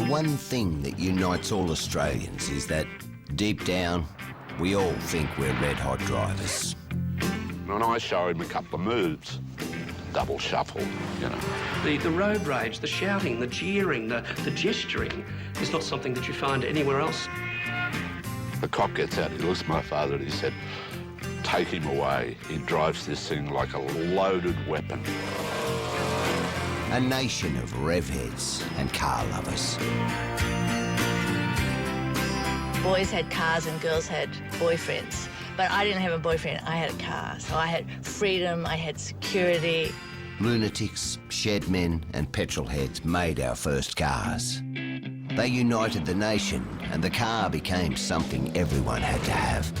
one thing that unites all Australians is that, deep down, we all think we're red-hot drivers. And I show him a couple of moves, double shuffle, you know. The road rage, the shouting, the jeering, the gesturing is not something that you find anywhere else. The cop gets out, he looks at my father and he said, take him away. He drives this thing like a loaded weapon. A nation of rev heads and car lovers. Boys had cars and girls had boyfriends. But I didn't have a boyfriend, I had a car. So I had freedom, I had security. Lunatics, shed men and petrol heads made our first cars. They united the nation and the car became something everyone had to have.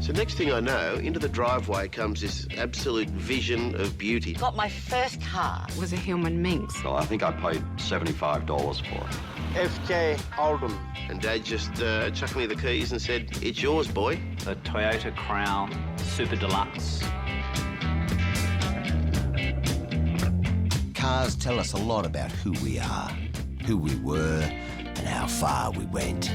So next thing I know, into the driveway comes this absolute vision of beauty. Got my first car. It was a Hillman Minx. Well, I think I paid $75 for it. FJ Holden. And Dad just chucked me the keys and said, it's yours, boy. The Toyota Crown Super Deluxe. Cars tell us a lot about who we are, who we were, and how far we went.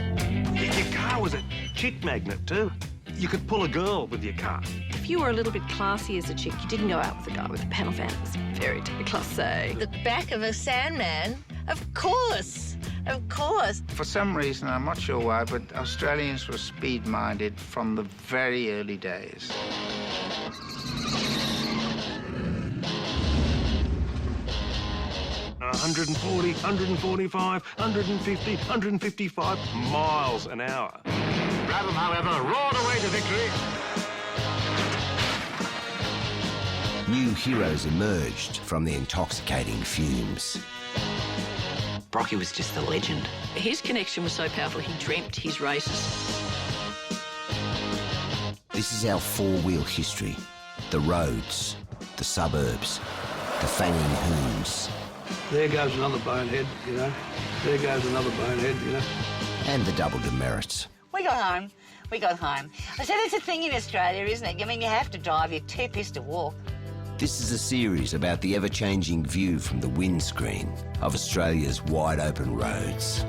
Your car was a chick magnet too. You could pull a girl with your car. If you were a little bit classy as a chick, you didn't go out with a guy with a panel van. It was very déclassé. The back of a Sandman? Of course. Of course. For some reason, I'm not sure why, but Australians were speed-minded from the very early days. Uh, 140, 145, 150, 155 miles an hour. Brabham, however, roared away to victory. New heroes emerged from the intoxicating fumes. Brocky was just a legend. His connection was so powerful, he dreamt his races. This is our four-wheel history. The roads, the suburbs, the fanging hoons. There goes another bonehead, you know. There goes another bonehead, you know. And the double demerits. We got home. We got home. I said it's a thing in Australia, isn't it? I mean, you have to drive. You're too pissed to walk. This is a series about the ever-changing view from the windscreen of Australia's wide-open roads.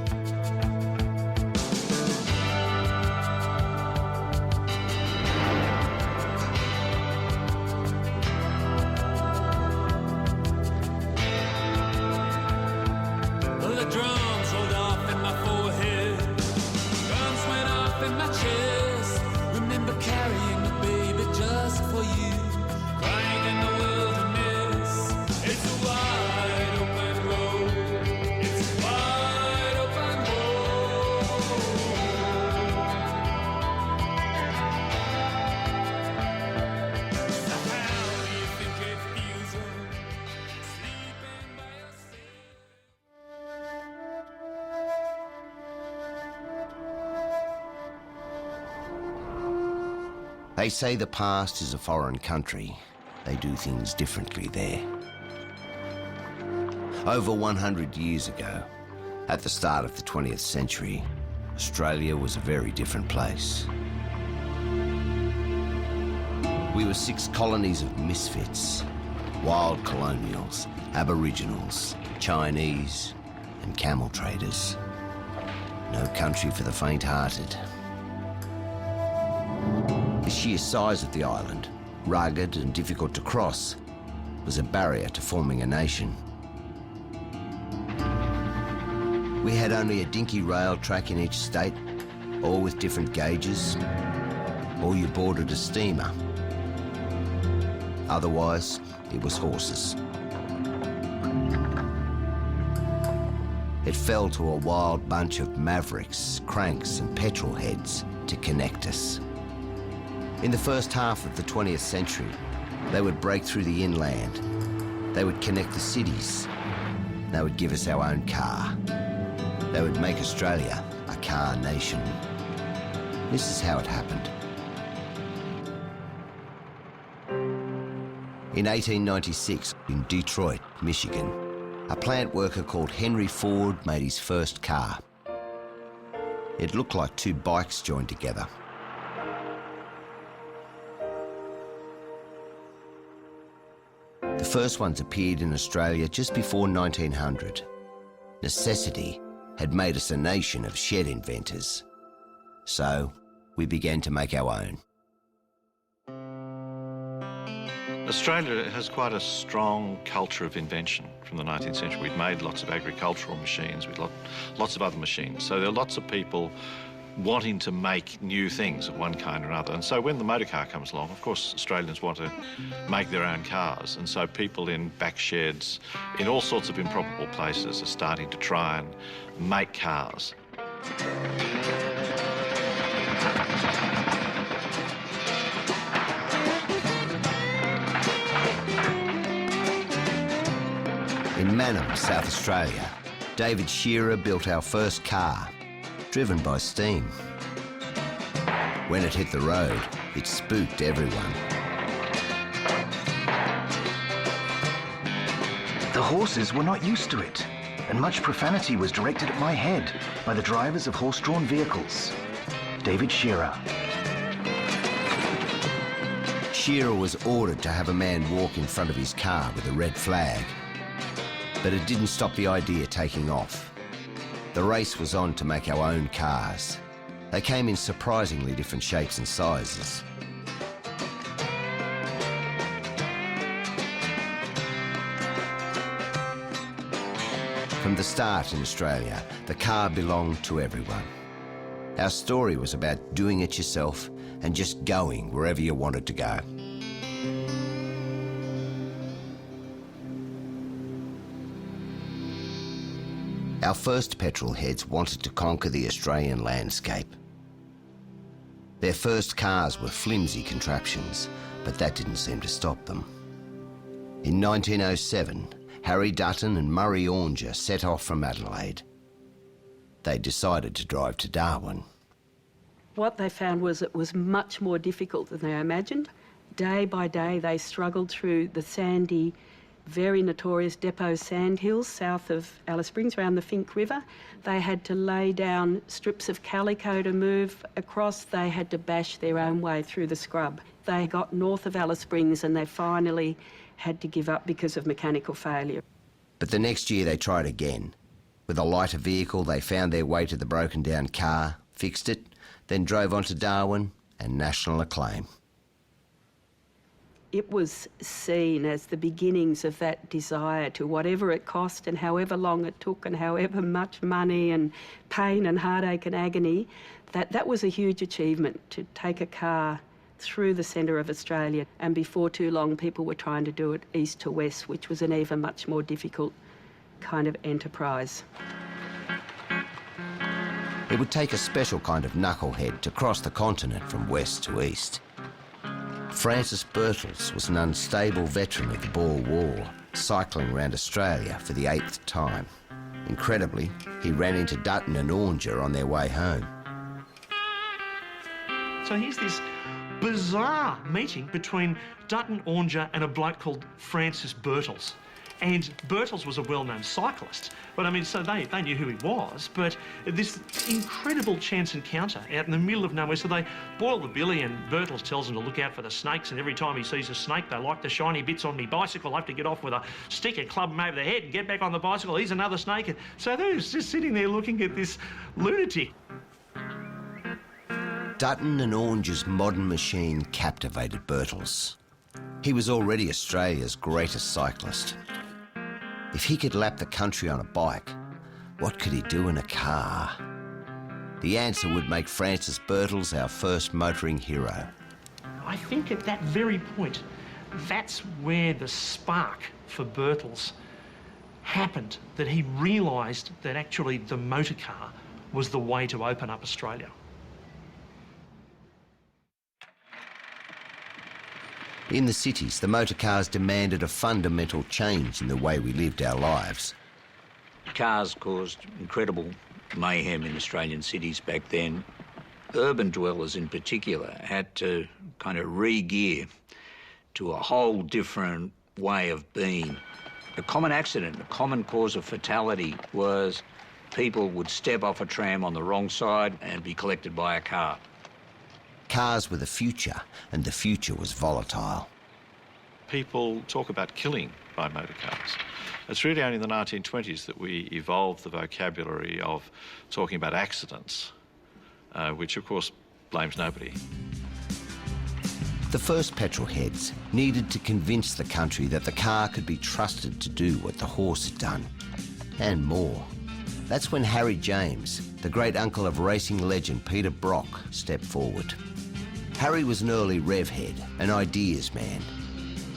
They say the past is a foreign country. They do things differently there. Over 100 years ago, at the start of the 20th century, Australia was a very different place. We were 6 colonies of misfits, wild colonials, Aboriginals, Chinese, and camel traders. No country for the faint-hearted. The sheer size of the island, rugged and difficult to cross, was a barrier to forming a nation. We had only a dinky rail track in each state, all with different gauges, or you boarded a steamer. Otherwise, it was horses. It fell to a wild bunch of mavericks, cranks and petrol heads to connect us. In the first half of the 20th century, they would break through the inland. They would connect the cities. They would give us our own car. They would make Australia a car nation. This is how it happened. In 1896, in Detroit, Michigan, a plant worker called Henry Ford made his first car. It looked like 2 bikes joined together. The first ones appeared in Australia just before 1900. Necessity had made us a nation of shed inventors. So we began to make our own. Australia has quite a strong culture of invention from the 19th century. We've made lots of agricultural machines, with lots of other machines. So there are lots of people wanting to make new things of one kind or another. And so when the motor car comes along, of course, Australians want to make their own cars. And so people in back sheds, in all sorts of improbable places, are starting to try and make cars. In Mannum, South Australia, David Shearer built our first car, driven by steam. When it hit the road, it spooked everyone. The horses were not used to it, and much profanity was directed at my head by the drivers of horse-drawn vehicles. David Shearer. Shearer was ordered to have a man walk in front of his car with a red flag. But it didn't stop the idea taking off. The race was on to make our own cars. They came in surprisingly different shapes and sizes. From the start in Australia, the car belonged to everyone. Our story was about doing it yourself and just going wherever you wanted to go. Our first petrol heads wanted to conquer the Australian landscape. Their first cars were flimsy contraptions, but that didn't seem to stop them. In 1907, Harry Dutton and Murray Aunger set off from Adelaide. They decided to drive to Darwin. What they found was it was much more difficult than they imagined. Day by day, they struggled through the sandy, very notorious Depot sandhills south of Alice Springs around the Fink River. They had to lay down strips of calico to move across. They had to bash their own way through the scrub. They got north of Alice Springs and they finally had to give up because of mechanical failure. But the next year they tried again. With a lighter vehicle, they found their way to the broken down car, fixed it, then drove on to Darwin and national acclaim. It was seen as the beginnings of that desire to, whatever it cost and however long it took and however much money and pain and heartache and agony, that was a huge achievement, to take a car through the centre of Australia. And before too long, people were trying to do it east to west, which was an even much more difficult kind of enterprise. It would take a special kind of knucklehead to cross the continent from west to east. Francis Birtles was an unstable veteran of the Boer War, cycling around Australia for the 8th time. Incredibly, he ran into Dutton and Aunger on their way home. So here's this bizarre meeting between Dutton, Aunger and a bloke called Francis Birtles. And Birtles was a well-known cyclist, but I mean, so they knew who he was, but this incredible chance encounter out in the middle of nowhere, so they boil the billy and Birtles tells them to look out for the snakes, and every time he sees a snake, they like the shiny bits on me bicycle. I have to get off with a stick and club him over the head and get back on the bicycle. Here's another snake. And so they're just sitting there looking at this lunatic. Dutton and Aunger's modern machine captivated Birtles. He was already Australia's greatest cyclist. If he could lap the country on a bike, what could he do in a car? The answer would make Francis Birtles our first motoring hero. I think at that very point, that's where the spark for Birtles happened, that he realised that actually the motor car was the way to open up Australia. In the cities, the motor cars demanded a fundamental change in the way we lived our lives. Cars caused incredible mayhem in Australian cities back then. Urban dwellers in particular had to kind of re-gear to a whole different way of being. A common accident, a common cause of fatality was people would step off a tram on the wrong side and be collected by a car. Cars were the future, and the future was volatile. people talk about killing by motor cars. It's really only in the 1920s that we evolved the vocabulary of talking about accidents, which of course blames nobody. The first petrol heads needed to convince the country that the car could be trusted to do what the horse had done, and more. That's when Harry James, the great uncle of racing legend Peter Brock, stepped forward. Harry was an early rev head, an ideas man.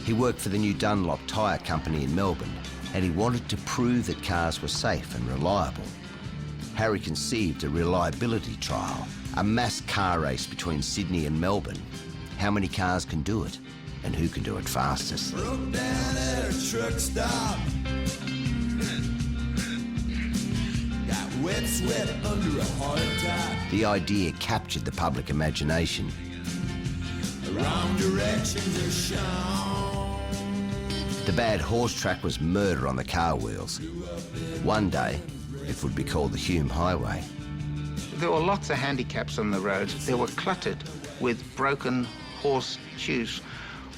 He worked for the new Dunlop tyre company in Melbourne, and he wanted to prove that cars were safe and reliable. Harry conceived a reliability trial, a mass car race between Sydney and Melbourne. How many cars can do it, and who can do it fastest? Broke down at a truck stop. Got wet sweat under a hard top. The idea captured the public imagination. Wrong directions are shown. The bad horse track was murder on the car wheels. One day, it would be called the Hume Highway. There were lots of handicaps on the roads. They were cluttered with broken horse shoes.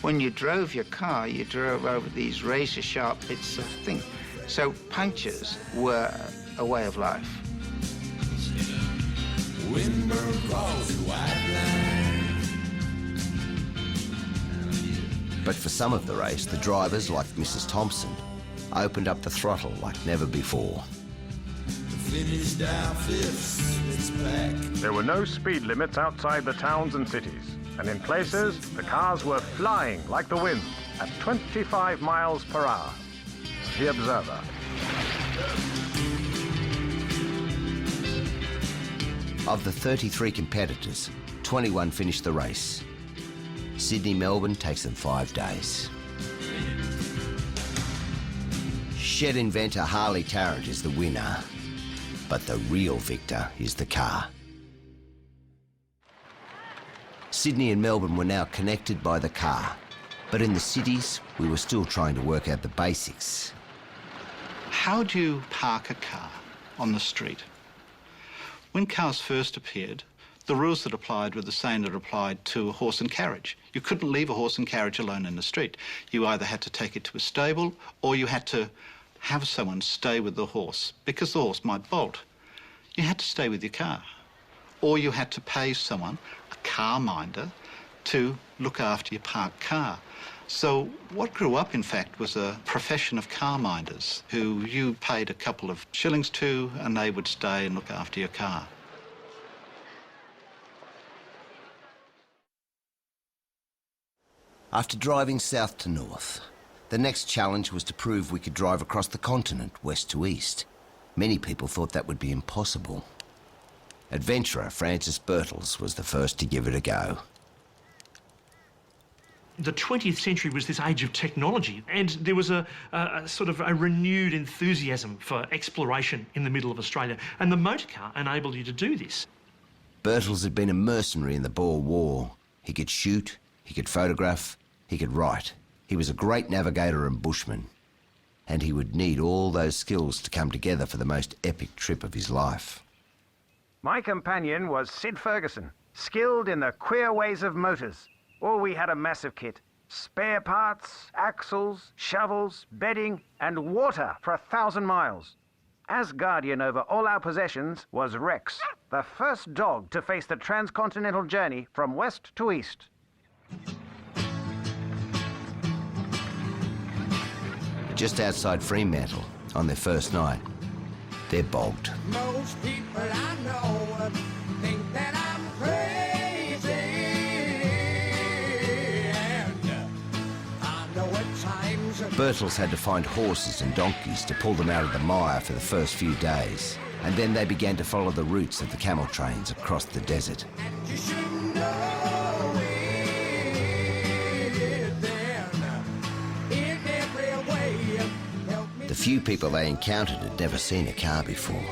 When you drove your car, you drove over these razor-sharp bits of thing. So punctures were a way of life. Windburn crossing white line. But for some of the race, the drivers, like Mrs. Thompson, opened up the throttle like never before. Finished our fifths, it's back. There were no speed limits outside the towns and cities, and in places, the cars were flying like the wind at 25 miles per hour. The Observer. Of the 33 competitors, 21 finished the race. Sydney-Melbourne takes them 5 days. Shed inventor Harley Tarrant is the winner, but the real victor is the car. Sydney and Melbourne were now connected by the car, but in the cities, we were still trying to work out the basics. How do you park a car on the street? When cars first appeared, the rules that applied were the same that applied to a horse and carriage. You couldn't leave a horse and carriage alone in the street. You either had to take it to a stable or you had to have someone stay with the horse because the horse might bolt. You had to stay with your car. Or you had to pay someone, a car minder, to look after your parked car. So what grew up, in fact, was a profession of car minders who you paid a couple of shillings to and they would stay and look after your car. After driving south to north, the next challenge was to prove we could drive across the continent, west to east. Many people thought that would be impossible. Adventurer Francis Birtles was the first to give it a go. The 20th century was this age of technology, and there was a sort of a renewed enthusiasm for exploration in the middle of Australia, and the motorcar enabled you to do this. Birtles had been a mercenary in the Boer War. He could shoot, he could photograph, he could write. He was a great navigator and bushman, and he would need all those skills to come together for the most epic trip of his life. My companion was Sid Ferguson, skilled in the queer ways of motors. Oh, we had a massive kit. Spare parts, axles, shovels, bedding, and water for 1,000 miles. As guardian over all our possessions was Rex, the first dog to face the transcontinental journey from west to east. Just outside Fremantle, on their first night, they're bogged. Most people I know think that I'm crazy, and I know at times Birtles had to find horses and donkeys to pull them out of the mire for the first few days, and then they began to follow the routes of the camel trains across the desert. you should know it then, in every way. The few people they encountered had never seen a car before.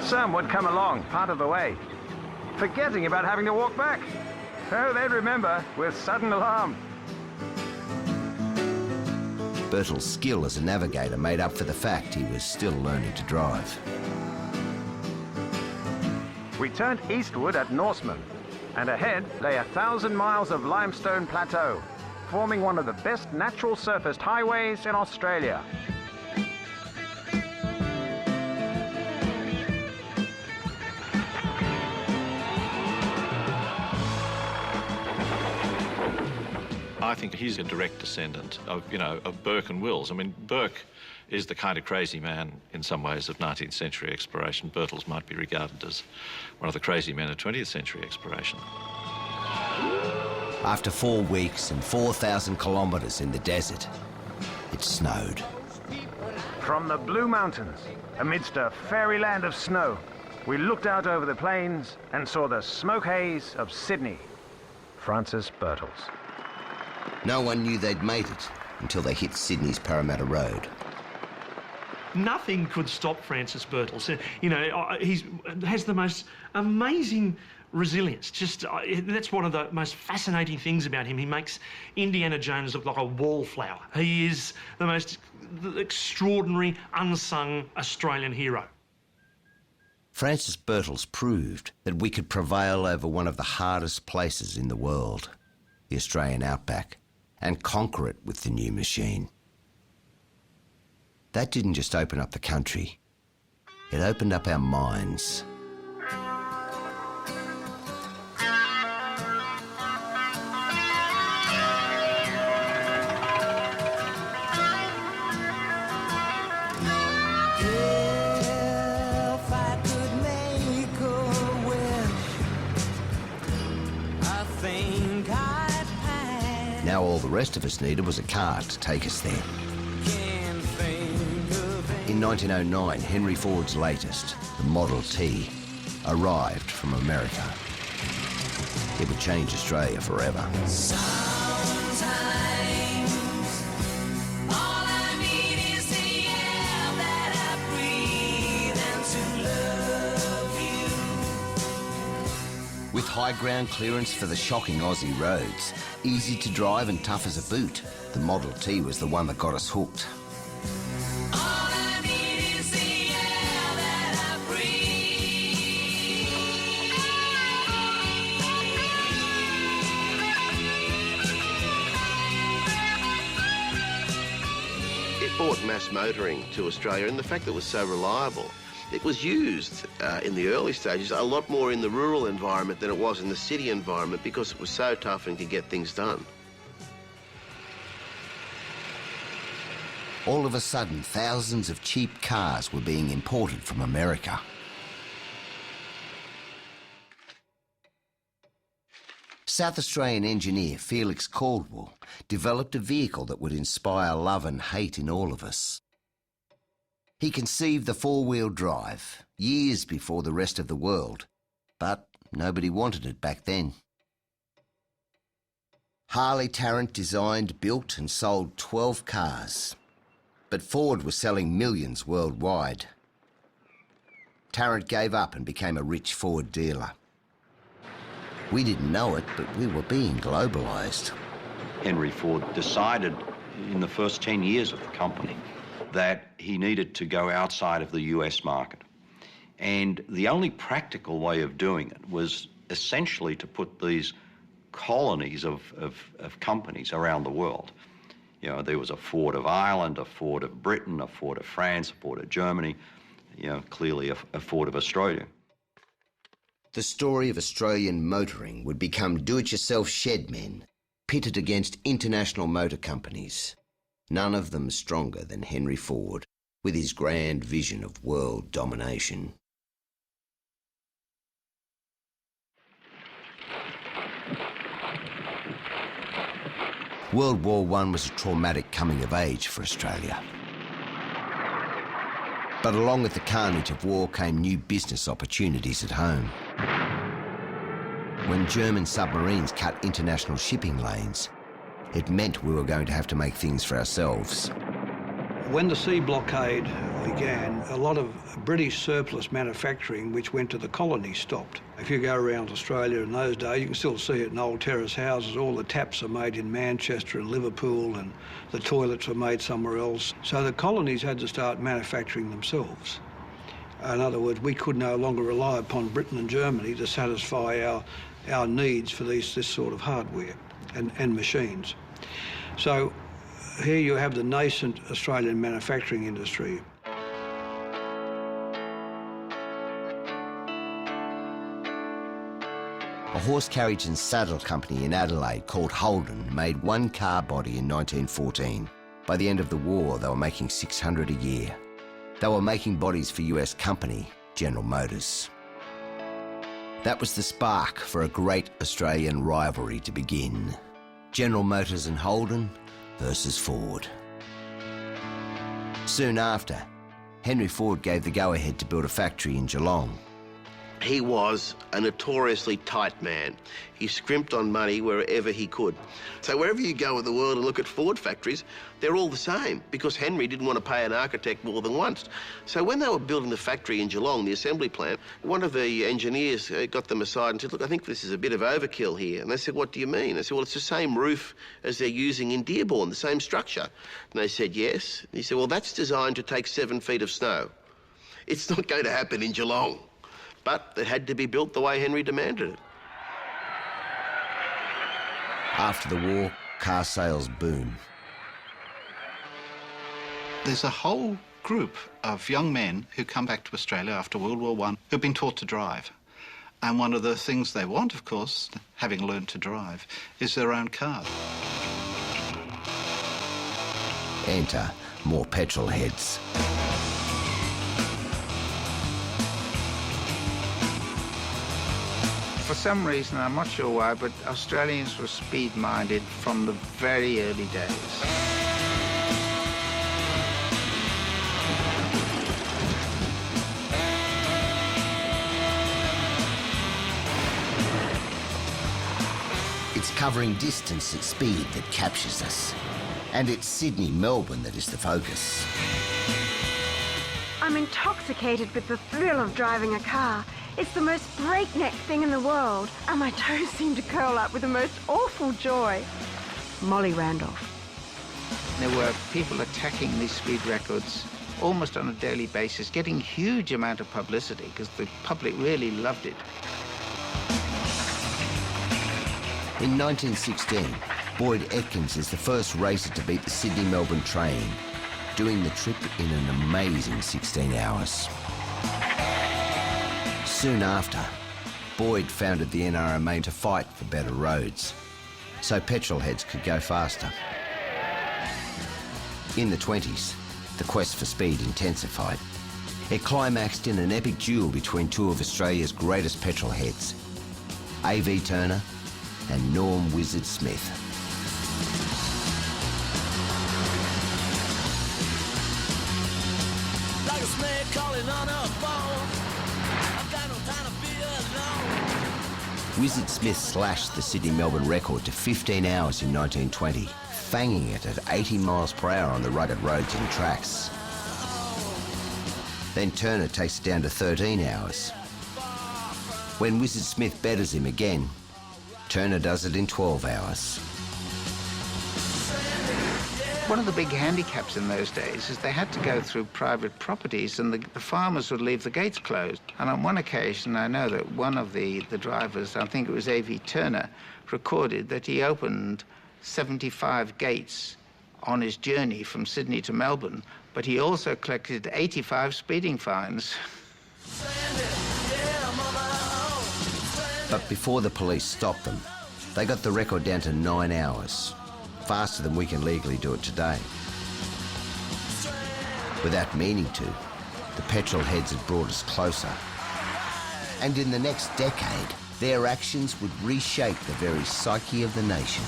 Some would come along part of the way, forgetting about having to walk back. Oh, they'd remember with sudden alarm. Birtles' skill as a navigator made up for the fact he was still learning to drive. We turned eastward at Norseman, and ahead lay 1,000 miles of limestone plateau. forming one of the best natural surfaced highways in Australia. I think he's a direct descendant of, of Burke and Wills. I mean, Burke is the kind of crazy man, in some ways, of 19th century exploration. Birtles might be regarded as one of the crazy men of 20th century exploration. After 4 weeks and 4,000 kilometres in the desert, it snowed. From the Blue Mountains, amidst a fairyland of snow, we looked out over the plains and saw the smoke haze of Sydney. Francis Birtles. No one knew they'd made it until they hit Sydney's Parramatta Road. Nothing could stop Francis Birtles. He has the most amazing resilience. That's one of the most fascinating things about him. He makes Indiana Jones look like a wallflower. He is the most extraordinary, unsung Australian hero. Francis Birtles proved that we could prevail over one of the hardest places in the world, the Australian outback, and conquer it with the new machine. That didn't just open up the country, it opened up our minds. Now all the rest of us needed was a car to take us there. In 1909, Henry Ford's latest, the Model T, arrived from America. It would change Australia forever. With high ground clearance for the shocking Aussie roads, easy to drive and tough as a boot, the Model T was the one that got us hooked. It brought mass motoring to Australia, and the fact that it was so reliable. It was used in the early stages a lot more in the rural environment than it was in the city environment because it was so tough and could get things done. All of a sudden, thousands of cheap cars were being imported from America. South Australian engineer Felix Caldwell developed a vehicle that would inspire love and hate in all of us. He conceived the four-wheel drive years before the rest of the world, but nobody wanted it back then. Harley Tarrant designed, built and sold 12 cars, but Ford was selling millions worldwide. Tarrant gave up and became a rich Ford dealer. We didn't know it, but we were being globalised. Henry Ford decided in the first 10 years of the company that he needed to go outside of the US market. And the only practical way of doing it was essentially to put these colonies of companies around the world. You know, there was a Ford of Ireland, a Ford of Britain, a Ford of France, a Ford of Germany, you know, clearly a Ford of Australia. The story of Australian motoring would become do-it-yourself shed men, pitted against international motor companies. None of them stronger than Henry Ford, with his grand vision of world domination. World War I was a traumatic coming of age for Australia. But along with the carnage of war came new business opportunities at home. When German submarines cut international shipping lanes, it meant we were going to have to make things for ourselves. When the sea blockade began, a lot of British surplus manufacturing which went to the colonies stopped. If you go around Australia in those days, you can still see it in old terrace houses. All the taps are made in Manchester and Liverpool, and the toilets were made somewhere else. So the colonies had to start manufacturing themselves. In other words, we could no longer rely upon Britain and Germany to satisfy our needs for this sort of hardware and machines. So here you have the nascent Australian manufacturing industry. A horse carriage and saddle company in Adelaide called Holden made one car body in 1914. By the end of the war, they were making 600 a year. They were making bodies for US company, General Motors. That was the spark for a great Australian rivalry to begin. General Motors and Holden versus Ford. Soon after, Henry Ford gave the go-ahead to build a factory in Geelong. He was a notoriously tight man. He scrimped on money wherever he could. So wherever you go in the world and look at Ford factories, they're all the same because Henry didn't want to pay an architect more than once. So when they were building the factory in Geelong, the assembly plant, one of the engineers got them aside and said, look, I think this is a bit of overkill here. And they said, what do you mean? They said, well, it's the same roof as they're using in Dearborn, the same structure. And they said, yes. And he said, well, that's designed to take 7 feet of snow. It's not going to happen in Geelong. But it had to be built the way Henry demanded it. After the war, car sales boom. There's a whole group of young men who come back to Australia after World War I who've been taught to drive. And one of the things they want, of course, having learned to drive, is their own car. Enter more petrol heads. For some reason, I'm not sure why, but Australians were speed-minded from the very early days. It's covering distance at speed that captures us. And it's Sydney-Melbourne that is the focus. I'm intoxicated with the thrill of driving a car. It's the most breakneck thing in the world, and my toes seem to curl up with the most awful joy. Molly Randolph. There were people attacking these speed records almost on a daily basis, getting huge amount of publicity because the public really loved it. In 1916, Boyd Atkins is the first racer to beat the Sydney-Melbourne train, doing the trip in an amazing 16 hours. Soon after, Boyd founded the NRMA to fight for better roads, so petrol heads could go faster. In the 20s, the quest for speed intensified. It climaxed in an epic duel between two of Australia's greatest petrol heads, A.V. Turner and Norm Wizard Smith. Like a snake calling on a phone. Wizard Smith slashed the Sydney-Melbourne record to 15 hours in 1920, fanging it at 80 miles per hour on the rugged roads and tracks. Then Turner takes it down to 13 hours. When Wizard Smith betters him again, Turner does it in 12 hours. One of the big handicaps in those days is they had to go through private properties and the farmers would leave the gates closed. And on one occasion, I know that one of the drivers, I think it was A.V. Turner, recorded that he opened 75 gates on his journey from Sydney to Melbourne, but he also collected 85 speeding fines. But before the police stopped them, they got the record down to 9 hours. Faster than we can legally do it today. Without meaning to, the petrol heads had brought us closer. And in the next decade, their actions would reshape the very psyche of the nation.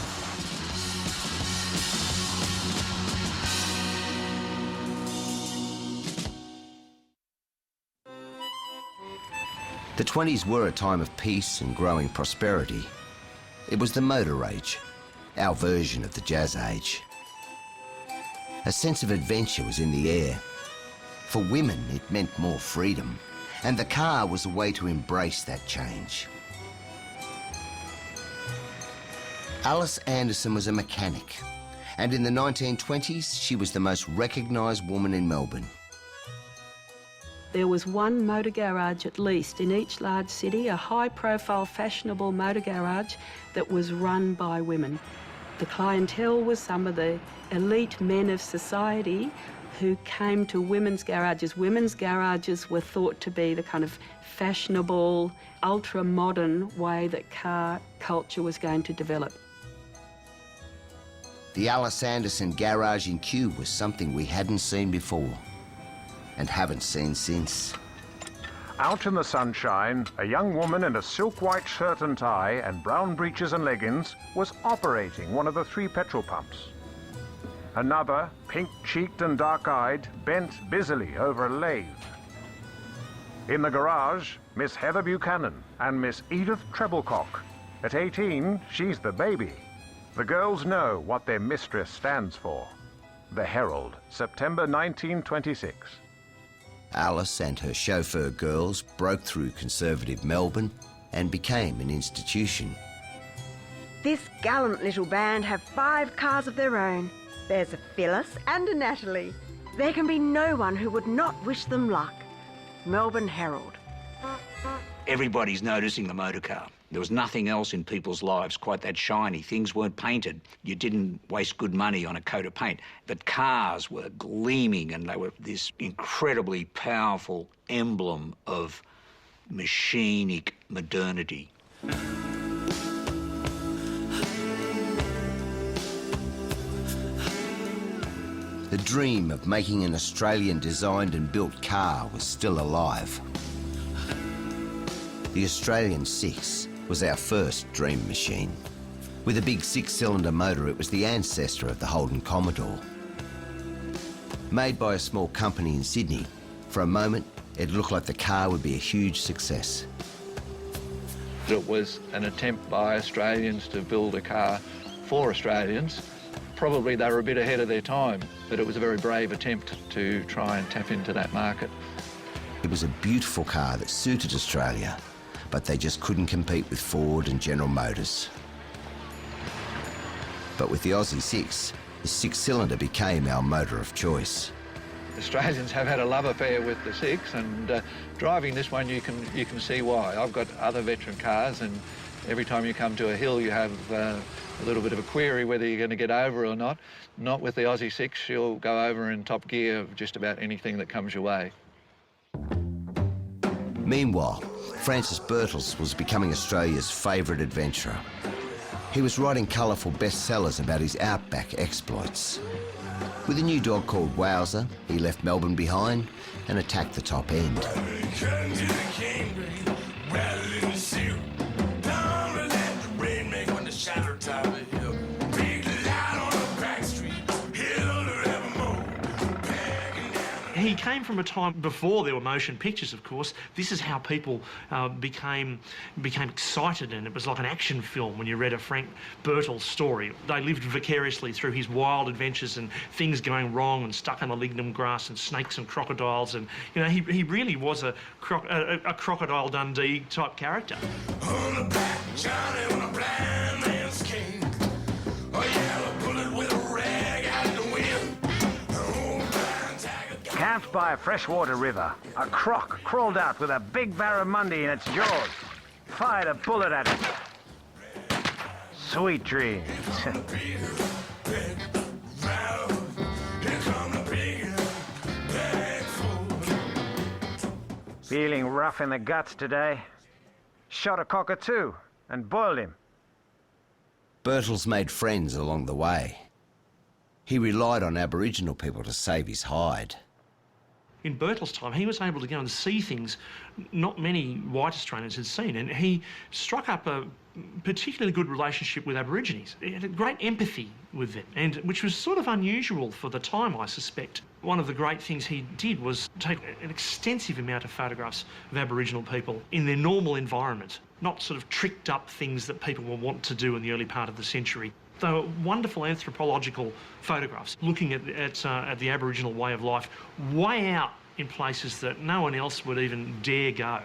The 20s were a time of peace and growing prosperity. It was the motor age, our version of the jazz age. A sense of adventure was in the air. For women, it meant more freedom, and the car was a way to embrace that change. Alice Anderson was a mechanic, and in the 1920s, she was the most recognised woman in Melbourne. There was one motor garage at least in each large city, a high-profile, fashionable motor garage that was run by women. The clientele was some of the elite men of society who came to women's garages. Women's garages were thought to be the kind of fashionable, ultra-modern way that car culture was going to develop. The Alice Anderson garage in Kew was something we hadn't seen before and haven't seen since. Out in the sunshine, a young woman in a silk white shirt and tie and brown breeches and leggings was operating one of the 3 petrol pumps. Another, pink-cheeked and dark-eyed, bent busily over a lathe. In the garage, Miss Heather Buchanan and Miss Edith Treblecock. At 18, she's the baby. The girls know what their mistress stands for. The Herald, September 1926. Alice and her chauffeur girls broke through conservative Melbourne and became an institution. This gallant little band have 5 cars of their own. There's a Phyllis and a Natalie. There can be no one who would not wish them luck. Melbourne Herald. Everybody's noticing the motor car. There was nothing else in people's lives quite that shiny. Things weren't painted. You didn't waste good money on a coat of paint. But cars were gleaming, and they were this incredibly powerful emblem of machinic modernity. The dream of making an Australian-designed and built car was still alive. The Australian 6 was our first dream machine. With a big 6-cylinder motor, it was the ancestor of the Holden Commodore. Made by a small company in Sydney, for a moment, it looked like the car would be a huge success. It was an attempt by Australians to build a car for Australians. Probably they were a bit ahead of their time, but it was a very brave attempt to try and tap into that market. It was a beautiful car that suited Australia, but they just couldn't compete with Ford and General Motors. But with the Aussie 6, the 6-cylinder became our motor of choice. Australians have had a love affair with the 6, and driving this one you can see why. I've got other veteran cars, and every time you come to a hill you have a little bit of a query whether you're going to get over or not. Not with the Aussie 6, you'll go over in top gear of just about anything that comes your way. Meanwhile, Francis Birtles was becoming Australia's favourite adventurer. He was writing colourful bestsellers about his outback exploits. With a new dog called Wowzer, he left Melbourne behind and attacked the top end. He came from a time before there were motion pictures, of course. This is how people became excited, and it was like an action film when you read a Frank Birtles story. They lived vicariously through his wild adventures and things going wrong and stuck in the lignum grass and snakes and crocodiles, and you know he really was a Crocodile Dundee type character. On the back, Johnny on a blind man's king. A yellow bullet with a rag out in the wind. Camped by a freshwater river, a croc crawled out with a big barramundi in its jaws. Fired a bullet at it. Sweet dreams. Feeling rough in the guts today. Shot a cockatoo and boiled him. Birtles made friends along the way. He relied on Aboriginal people to save his hide. In Birtles' time, he was able to go and see things not many white Australians had seen, and he struck up a particularly good relationship with Aborigines. He had a great empathy with them, and which was sort of unusual for the time, I suspect. One of the great things he did was take an extensive amount of photographs of Aboriginal people in their normal environment, not sort of tricked up things that people will want to do in the early part of the century. They were wonderful anthropological photographs looking at the Aboriginal way of life way out in places that no one else would even dare go.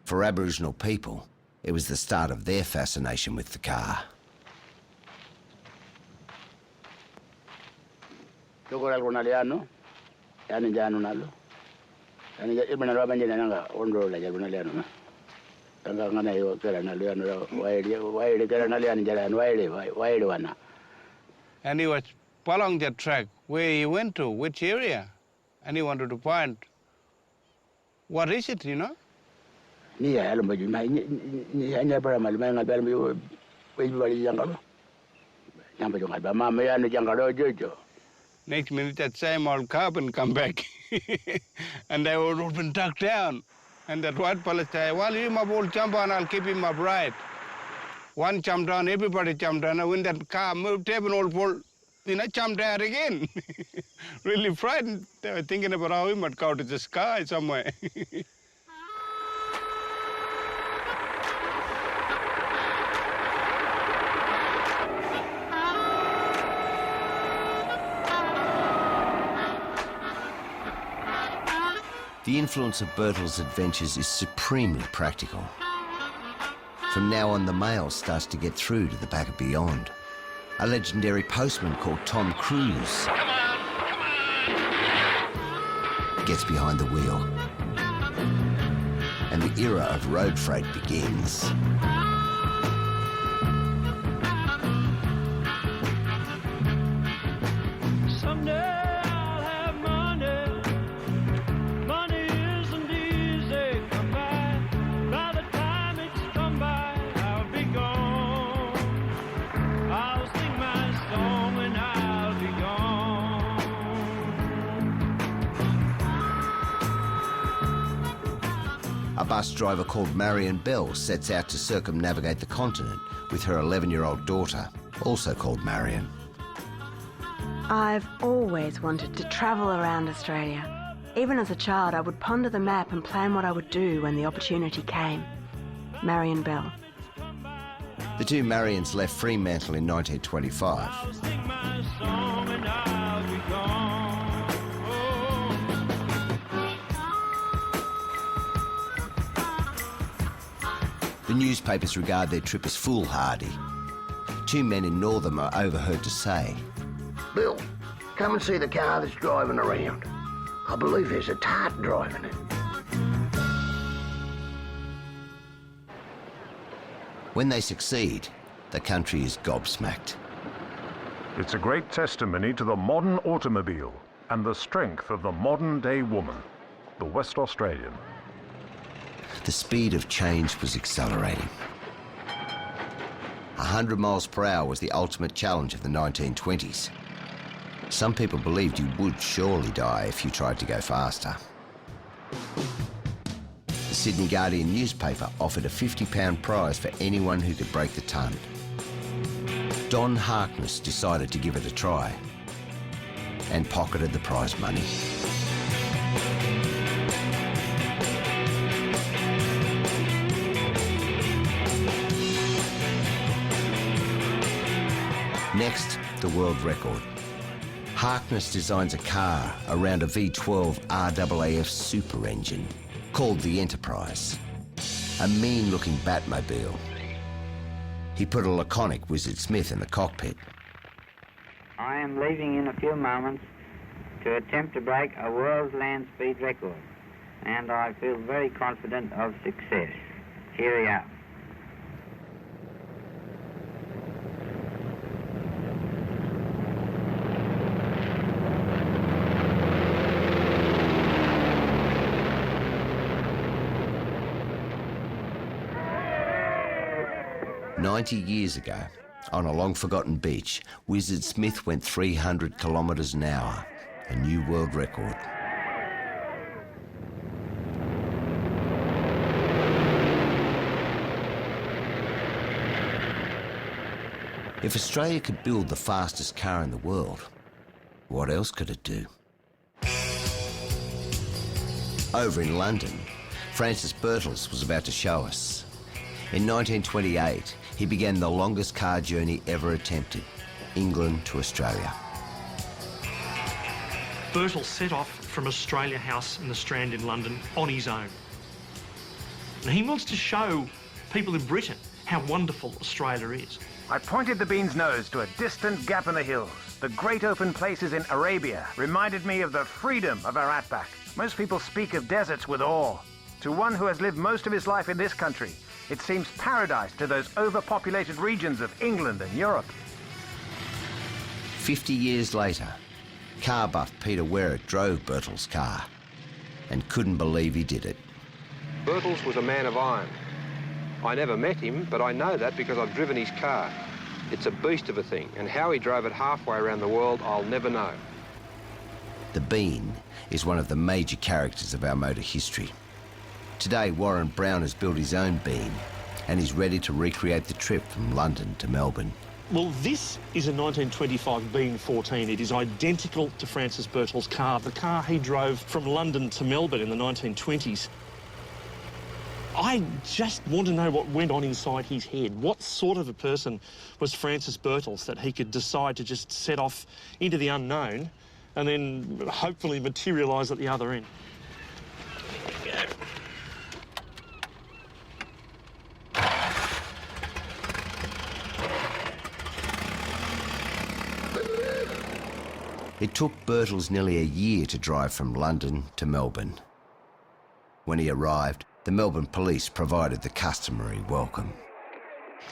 For Aboriginal people, it was the start of their fascination with the car. And he was following the track where he went to, which area, and he wanted to find what is it, you know? Next minute, that same old carbon come back, and they would have been tucked down. And that white fella said, well, you my boy jump on, I'll keep him upright. One jumped on, everybody jumped on, and when that car moved, everyone all pulled, you know, jumped out again. Really frightened. They were thinking about how he might go to the sky somewhere. The influence of Birtles' adventures is supremely practical. From now on, the mail starts to get through to the back of beyond. A legendary postman called Tom Cruise gets behind the wheel. And the era of road freight begins. A bus driver called Marion Bell sets out to circumnavigate the continent with her 11-year-old daughter, also called Marion. I've always wanted to travel around Australia. Even as a child, I would ponder the map and plan what I would do when the opportunity came. Marion Bell. The two Marions left Fremantle in 1925. The newspapers regard their trip as foolhardy. Two men in Northam are overheard to say, Bill, come and see the car that's driving around. I believe there's a tart driving it. When they succeed, the country is gobsmacked. It's a great testimony to the modern automobile and the strength of the modern-day woman, the West Australian. The speed of change was accelerating. 100 miles per hour was the ultimate challenge of the 1920s. Some people believed you would surely die if you tried to go faster. The Sydney Guardian newspaper offered a £50 prize for anyone who could break the ton. Don Harkness decided to give it a try and pocketed the prize money. Next, the world record. Harkness designs a car around a V12 RAAF super engine called the Enterprise, a mean-looking Batmobile. He put a laconic Wizard Smith in the cockpit. I am leaving in a few moments to attempt to break a world's land speed record, and I feel very confident of success. Here we are. "90 years ago, on a long-forgotten beach, Wizard Smith went 300 kilometres an hour, a new world record. If Australia could build the fastest car in the world, what else could it do? Over in London, Francis Birtles was about to show us. In 1928, he began the longest car journey ever attempted, England to Australia. Birtles set off from Australia House in the Strand in London on his own. And he wants to show people in Britain how wonderful Australia is. I pointed the bean's nose to a distant gap in the hills. The great open places in Arabia reminded me of the freedom of our outback. Most people speak of deserts with awe. To one who has lived most of his life in this country, It seems paradise to those overpopulated regions of England and Europe. 50 years later, car buff Peter Werrett drove Birtles' car and couldn't believe he did it. Birtles was a man of iron. I never met him, but I know that because I've driven his car. It's a beast of a thing, and how he drove it halfway around the world, I'll never know. The Bean is one of the major characters of our motor history. Today, Warren Brown has built his own Bean and is ready to recreate the trip from London to Melbourne. Well, this is a 1925 Bean 14. It is identical to Francis Birtles' car, the car he drove from London to Melbourne in the 1920s. I just want to know what went on inside his head. What sort of a person was Francis Birtles that he could decide to just set off into the unknown and then hopefully materialise at the other end? Here we go. It took Birtles nearly a year to drive from London to Melbourne. When he arrived, the Melbourne police provided the customary welcome.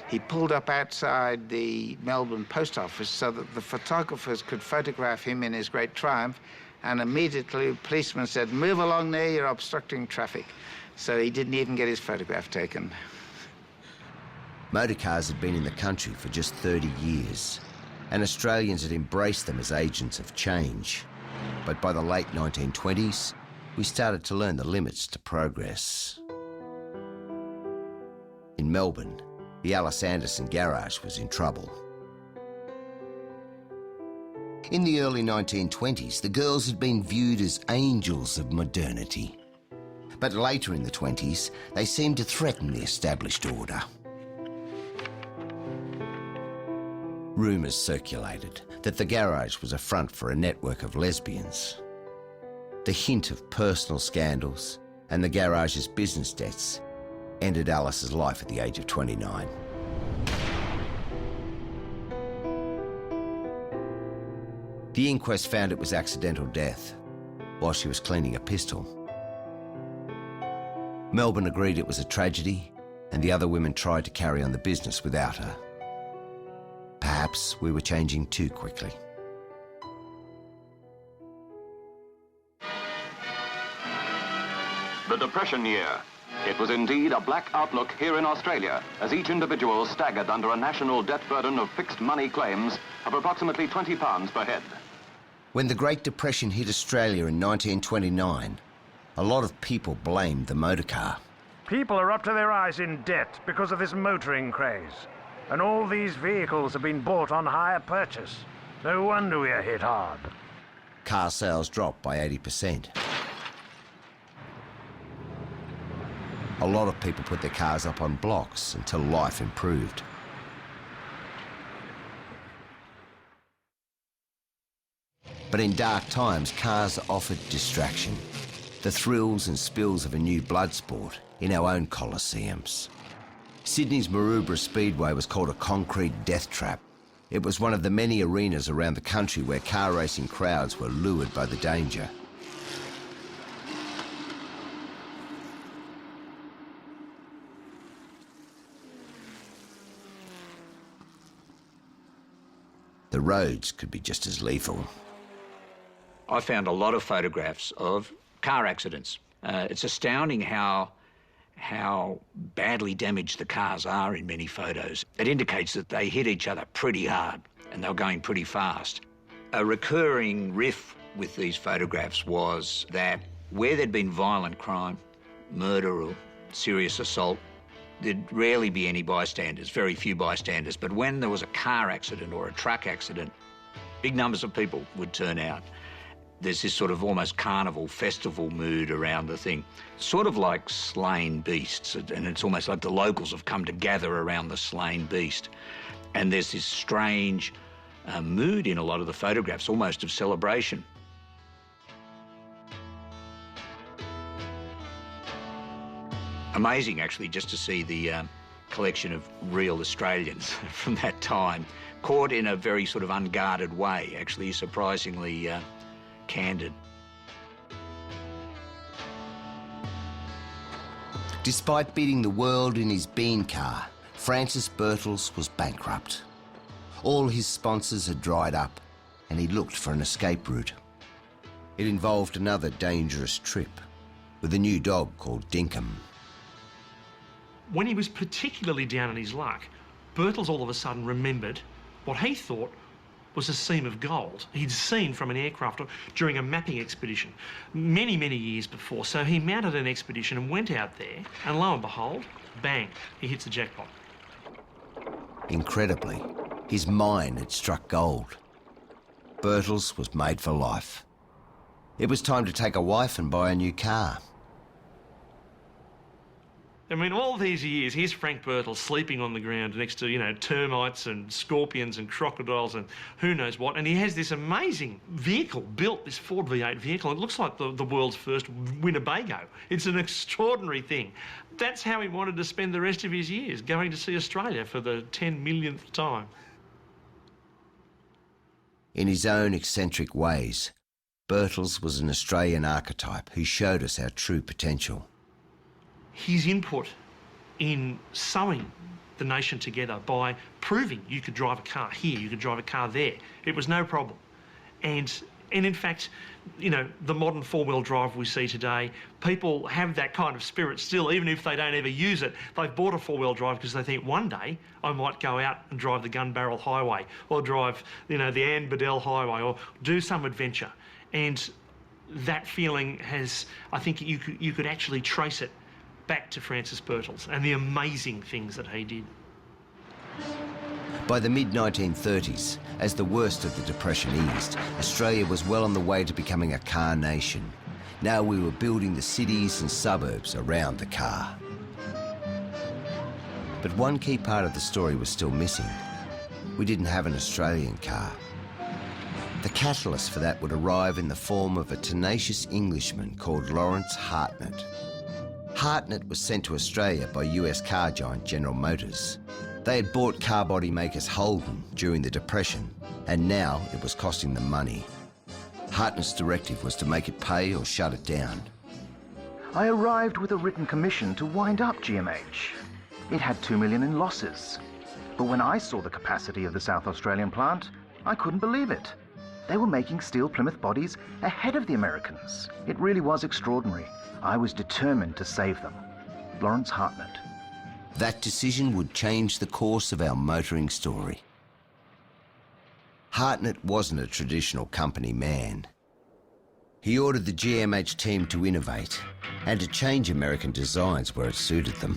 He pulled up outside the Melbourne post office so that the photographers could photograph him in his great triumph, and immediately the policeman said, "Move along there, you're obstructing traffic." So he didn't even get his photograph taken. Motorcars had been in the country for just 30 years, and Australians had embraced them as agents of change. But by the late 1920s, we started to learn the limits to progress. In Melbourne, the Alice Anderson garage was in trouble. In the early 1920s, the girls had been viewed as angels of modernity. But later in the 20s, they seemed to threaten the established order. Rumours circulated that the garage was a front for a network of lesbians. The hint of personal scandals and the garage's business debts ended Alice's life at the age of 29. The inquest found it was accidental death while she was cleaning a pistol. Melbourne agreed it was a tragedy, and the other women tried to carry on the business without her. Perhaps we were changing too quickly. The Depression year. It was indeed a black outlook here in Australia, as each individual staggered under a national debt burden of fixed money claims of approximately £20 per head. When the Great Depression hit Australia in 1929, a lot of people blamed the motorcar. People are up to their eyes in debt because of this motoring craze. And all these vehicles have been bought on hire purchase. No wonder we are hit hard. Car sales dropped by 80%. A lot of people put their cars up on blocks until life improved. But in dark times, cars offered distraction, the thrills and spills of a new blood sport in our own coliseums. Sydney's Maroubra Speedway was called a concrete death trap. It was one of the many arenas around the country where car racing crowds were lured by the danger. The roads could be just as lethal. I found a lot of photographs of car accidents. It's astounding how badly damaged the cars are in many photos. It indicates that they hit each other pretty hard and they were going pretty fast. A recurring riff with these photographs was that where there'd been violent crime, murder or serious assault, there'd rarely be any bystanders, very few bystanders. But when there was a car accident or a truck accident, big numbers of people would turn out. There's this sort of almost carnival, festival mood around the thing. Sort of like slain beasts, and it's almost like the locals have come to gather around the slain beast. And there's this strange mood in a lot of the photographs, almost of celebration. Amazing, actually, just to see the collection of real Australians from that time, caught in a very sort of unguarded way, actually surprisingly candid. Despite beating the world in his bean car, Francis Birtles was bankrupt. All his sponsors had dried up, and he looked for an escape route. It involved another dangerous trip with a new dog called Dinkum. When he was particularly down on his luck, Birtles all of a sudden remembered what he thought was a seam of gold he'd seen from an aircraft during a mapping expedition many, many years before. So he mounted an expedition and went out there, and lo and behold, bang, he hits the jackpot. Incredibly, his mine had struck gold. Birtles was made for life. It was time to take a wife and buy a new car. I mean, all these years, here's Frank Birtles sleeping on the ground next to, you know, termites and scorpions and crocodiles and who knows what, and he has this amazing vehicle built, this Ford V8 vehicle. It looks like the world's first Winnebago. It's an extraordinary thing. That's how he wanted to spend the rest of his years, going to see Australia for the 10 millionth time. In his own eccentric ways, Birtles was an Australian archetype who showed us our true potential. His input in sewing the nation together by proving you could drive a car here, you could drive a car there, it was no problem. And in fact, you know, the modern four-wheel drive we see today, people have that kind of spirit still, even if they don't ever use it. They've bought a four-wheel drive because they think one day I might go out and drive the Gun Barrel Highway or drive, you know, the Ann Bedell Highway or do some adventure. And that feeling has, I think you could actually trace it back to Francis Birtles and the amazing things that he did. By the mid-1930s, as the worst of the Depression eased, Australia was well on the way to becoming a car nation. Now we were building the cities and suburbs around the car. But one key part of the story was still missing. We didn't have an Australian car. The catalyst for that would arrive in the form of a tenacious Englishman called Lawrence Hartnett. Hartnett was sent to Australia by US car giant General Motors. They had bought car body makers Holden during the Depression, and now it was costing them money. Hartnett's directive was to make it pay or shut it down. I arrived with a written commission to wind up GMH. It had $2 million in losses. But when I saw the capacity of the South Australian plant, I couldn't believe it. They were making steel Plymouth bodies ahead of the Americans. It really was extraordinary. I was determined to save them. Lawrence Hartnett. That decision would change the course of our motoring story. Hartnett wasn't a traditional company man. He ordered the GMH team to innovate and to change American designs where it suited them.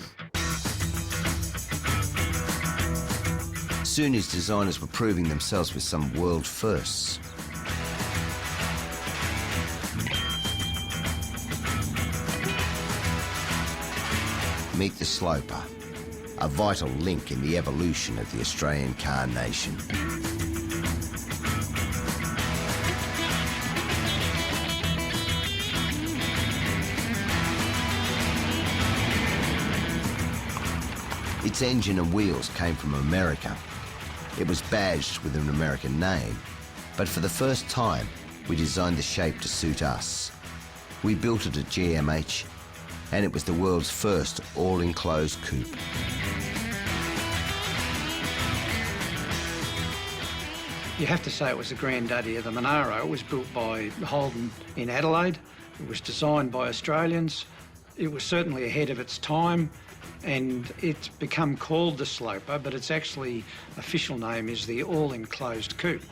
Soon his designers were proving themselves with some world firsts. Meet the Sloper, a vital link in the evolution of the Australian car nation. Its engine and wheels came from America. It was badged with an American name, but for the first time, we designed the shape to suit us. We built it at GMH, and it was the world's first all-enclosed coupe. You have to say it was the granddaddy of the Monaro. It was built by Holden in Adelaide. It was designed by Australians. It was certainly ahead of its time, and it's become called the Sloper, but its actually official name is the all-enclosed coupe.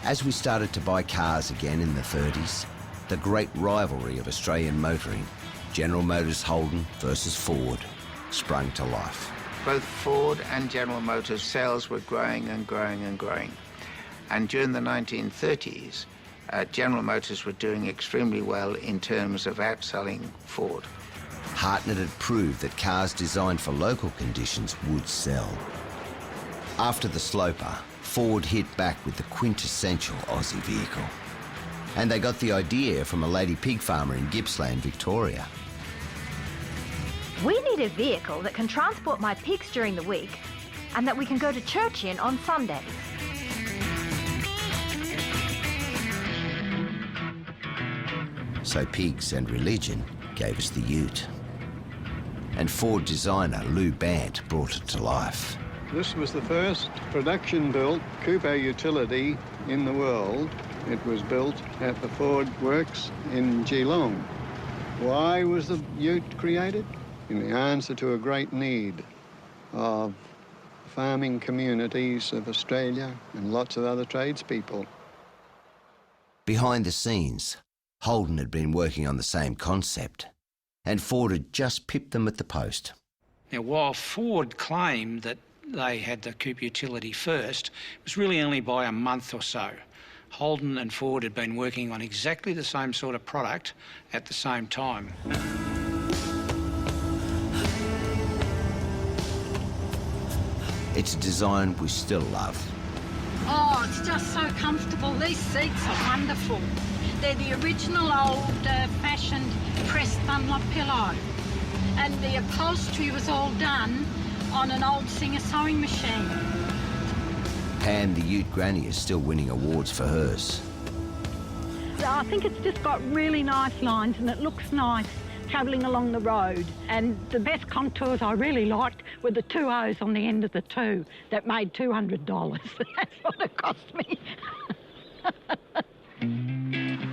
As we started to buy cars again in the 30s, the great rivalry of Australian motoring, General Motors Holden versus Ford, sprung to life. Both Ford and General Motors sales were growing and growing and growing. And during the 1930s, General Motors were doing extremely well in terms of outselling Ford. Hartnett had proved that cars designed for local conditions would sell. After the Sloper, Ford hit back with the quintessential Aussie vehicle. And they got the idea from a lady pig farmer in Gippsland, Victoria. We need a vehicle that can transport my pigs during the week and that we can go to church in on Sundays. So pigs and religion gave us the ute. and Ford designer Lou Bant brought it to life. This was the first production-built coupe utility in the world. It was built at the Ford Works in Geelong. Why was the ute created? In the answer to a great need of farming communities of Australia and lots of other tradespeople. Behind the scenes, Holden had been working on the same concept, and Ford had just pipped them at the post. Now, while Ford claimed that they had the coupe utility first, it was really only by a month or so. Holden and Ford had been working on exactly the same sort of product at the same time. It's a design we still love. Oh, it's just so comfortable. These seats are wonderful. They're the original old-fashioned pressed Dunlop pillow. And the upholstery was all done on an old Singer sewing machine. Pam, the ute granny, is still winning awards for hers. I think it's just got really nice lines and it looks nice travelling along the road. And the best contours I really liked were the two O's on the end of the two that made $200. That's what it cost me.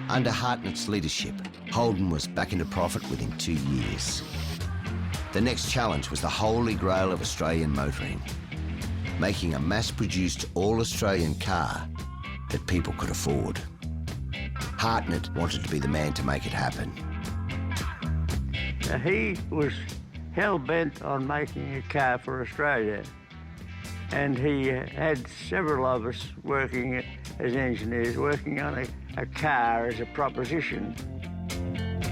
Under Hartnett's leadership, Holden was back into profit within 2 years. The next challenge was the holy grail of Australian motoring, making a mass-produced all-Australian car that people could afford. Hartnett wanted to be the man to make it happen. He was hell-bent on making a car for Australia, and he had several of us working as engineers, working on a car as a proposition.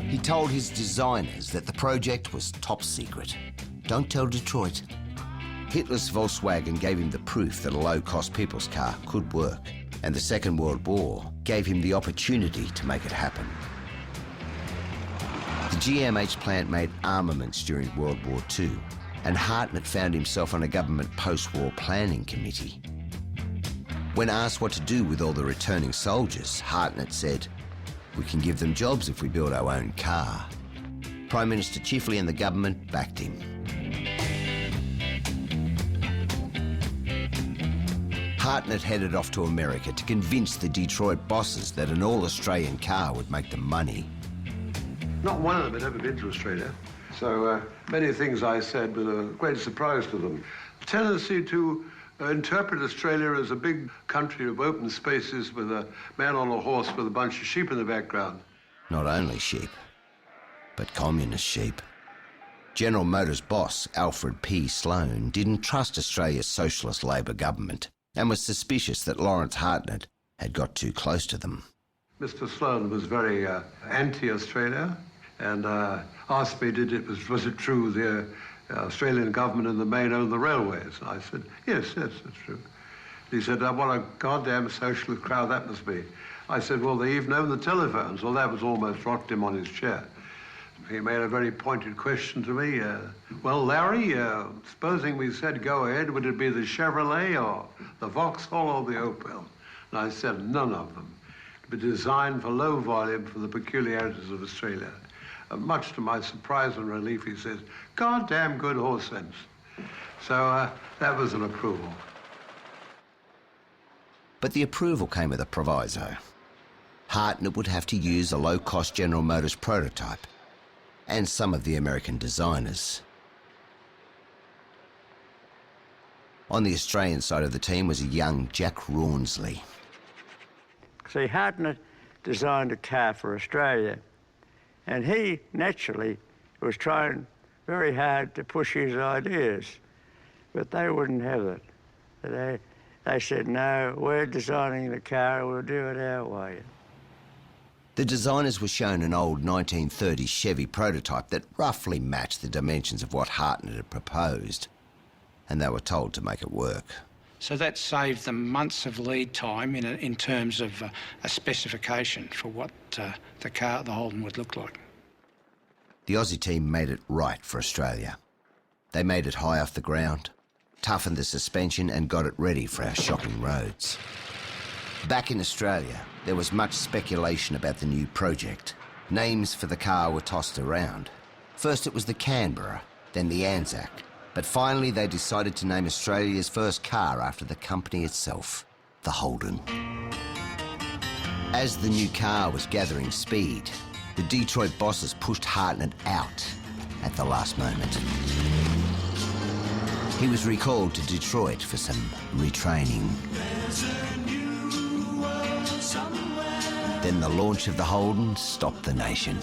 He told his designers that the project was top secret. Don't tell Detroit. Hitler's Volkswagen gave him the proof that a low-cost people's car could work, and the Second World War gave him the opportunity to make it happen. The GMH plant made armaments during World War II, and Hartnett found himself on a government post-war planning committee. When asked what to do with all the returning soldiers, Hartnett said, "We can give them jobs if we build our own car." Prime Minister Chifley and the government backed him. Hartnett headed off to America to convince the Detroit bosses that an all-Australian car would make them money. Not one of them had ever been to Australia, so many things I said were a great surprise to them. The tendency to interpret Australia as a big country of open spaces with a man on a horse with a bunch of sheep in the background. Not only sheep, but communist sheep. General Motors boss Alfred P. Sloan didn't trust Australia's socialist Labor government and was suspicious that Lawrence Hartnett had got too close to them. Mr. Sloan was very anti-Australia and asked me, was it true the Australian government in the main owned the railways? And I said, yes, that's true. He said, what a goddamn socialist crowd that must be. I said, well, they even own the telephones. Well, that was almost rocked him on his chair. He made a very pointed question to me. Well, Larry, supposing we said go ahead, would it be the Chevrolet or the Vauxhall or the Opel? And I said, none of them. It would be designed for low volume for the peculiarities of Australia. Much to my surprise and relief, he says, goddamn good horse sense. So that was an approval. But the approval came with a proviso. Hartnett would have to use a low-cost General Motors prototype and some of the American designers. On the Australian side of the team was a young Jack Rawnsley. See, Hartnett designed a car for Australia, and he, naturally, was trying very hard to push his ideas, but they wouldn't have it. They said, no, we're designing the car, we'll do it our way. The designers were shown an old 1930s Chevy prototype that roughly matched the dimensions of what Hartnett had proposed, and they were told to make it work. So that saved them months of lead time in terms of a specification for what the car, the Holden, would look like. The Aussie team made it right for Australia. They made it high off the ground, toughened the suspension and got it ready for our shocking roads. Back in Australia, there was much speculation about the new project. Names for the car were tossed around. First it was the Canberra, then the Anzac. But finally they decided to name Australia's first car after the company itself, the Holden. As the new car was gathering speed, the Detroit bosses pushed Hartnett out at the last moment. He was recalled to Detroit for some retraining. Then the launch of the Holden stopped the nation.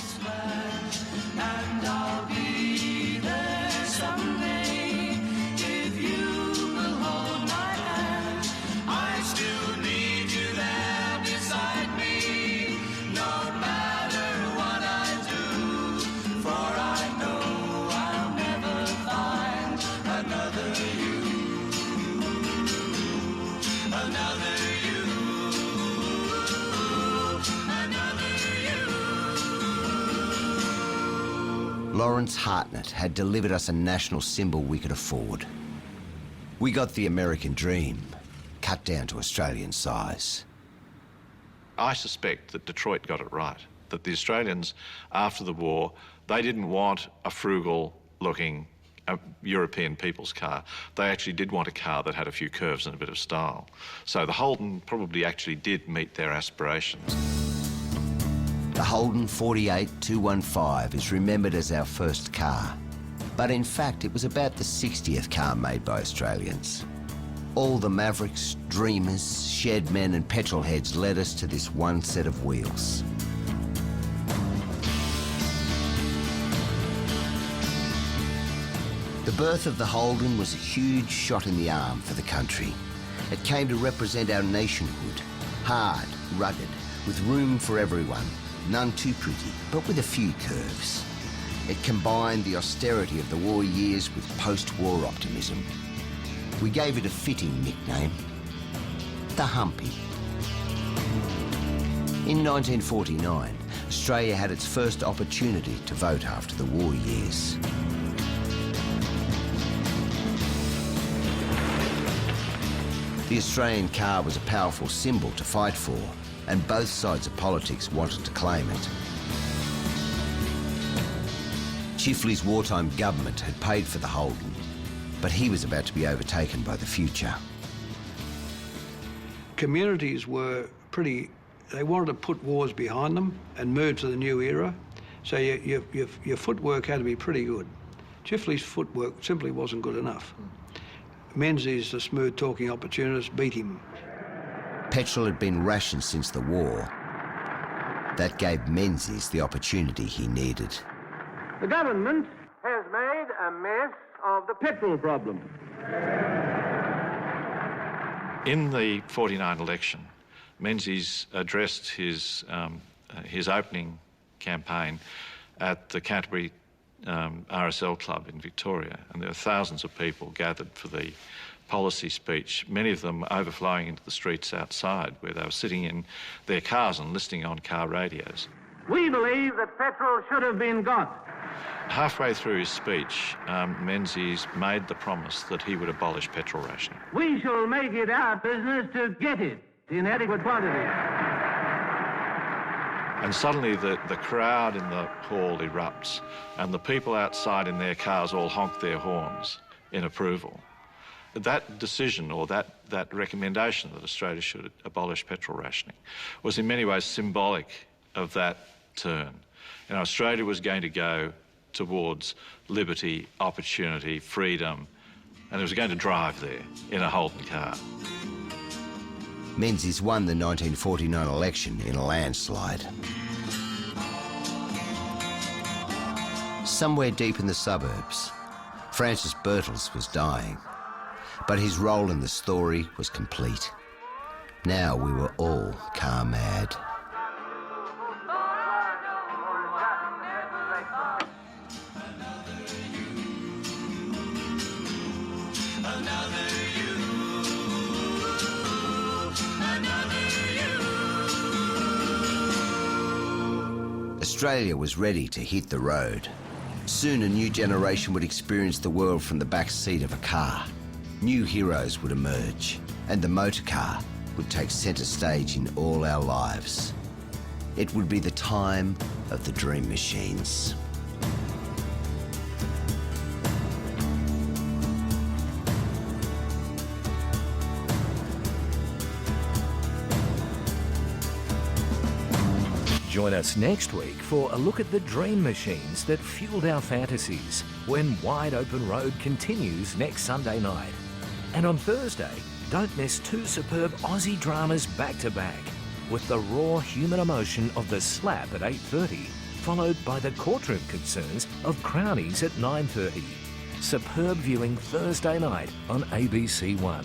Lawrence Hartnett had delivered us a national symbol we could afford. We got the American dream, cut down to Australian size. I suspect that Detroit got it right, that the Australians, after the war, they didn't want a frugal-looking European people's car. They actually did want a car that had a few curves and a bit of style. So the Holden probably actually did meet their aspirations. The Holden 48-215 is remembered as our first car, but in fact it was about the 60th car made by Australians. All the Mavericks, Dreamers, Shed-men and Petrol heads led us to this one set of wheels. The birth of the Holden was a huge shot in the arm for the country. It came to represent our nationhood, hard, rugged, with room for everyone. None too pretty, but with a few curves. It combined the austerity of the war years with post-war optimism. We gave it a fitting nickname, the Humpy. In 1949, Australia had its first opportunity to vote after the war years. The Australian car was a powerful symbol to fight for, and both sides of politics wanted to claim it. Chifley's wartime government had paid for the Holden, but he was about to be overtaken by the future. Communities were pretty, they wanted to put wars behind them and move to the new era, so your footwork had to be pretty good. Chifley's footwork simply wasn't good enough. Menzies, the smooth-talking opportunist, beat him. Petrol had been rationed since the war. That gave Menzies the opportunity he needed. The government has made a mess of the petrol problem. In the 49 election, Menzies addressed his opening campaign at the Canterbury RSL Club in Victoria, and there were thousands of people gathered for the policy speech, many of them overflowing into the streets outside where they were sitting in their cars and listening on car radios. We believe that petrol should have been got. Halfway through his speech, Menzies made the promise that he would abolish petrol rationing. We shall make it our business to get it in adequate quantities. And suddenly the crowd in the hall erupts, and the people outside in their cars all honk their horns in approval. That decision, or that recommendation that Australia should abolish petrol rationing, was in many ways symbolic of that turn. You know, Australia was going to go towards liberty, opportunity, freedom, and it was going to drive there in a Holden car. Menzies won the 1949 election in a landslide. Somewhere deep in the suburbs, Francis Birtles was dying, but his role in the story was complete. Now we were all car mad. Australia was ready to hit the road. Soon a new generation would experience the world from the back seat of a car. New heroes would emerge, and the motorcar would take centre stage in all our lives. It would be the time of the dream machines. Join us next week for a look at the dream machines that fueled our fantasies when Wide Open Road continues next Sunday night. And on Thursday, don't miss 2 superb Aussie dramas back-to-back with the raw human emotion of The Slap at 8:30, followed by the courtroom concerns of Crownies at 9:30. Superb viewing Thursday night on ABC One.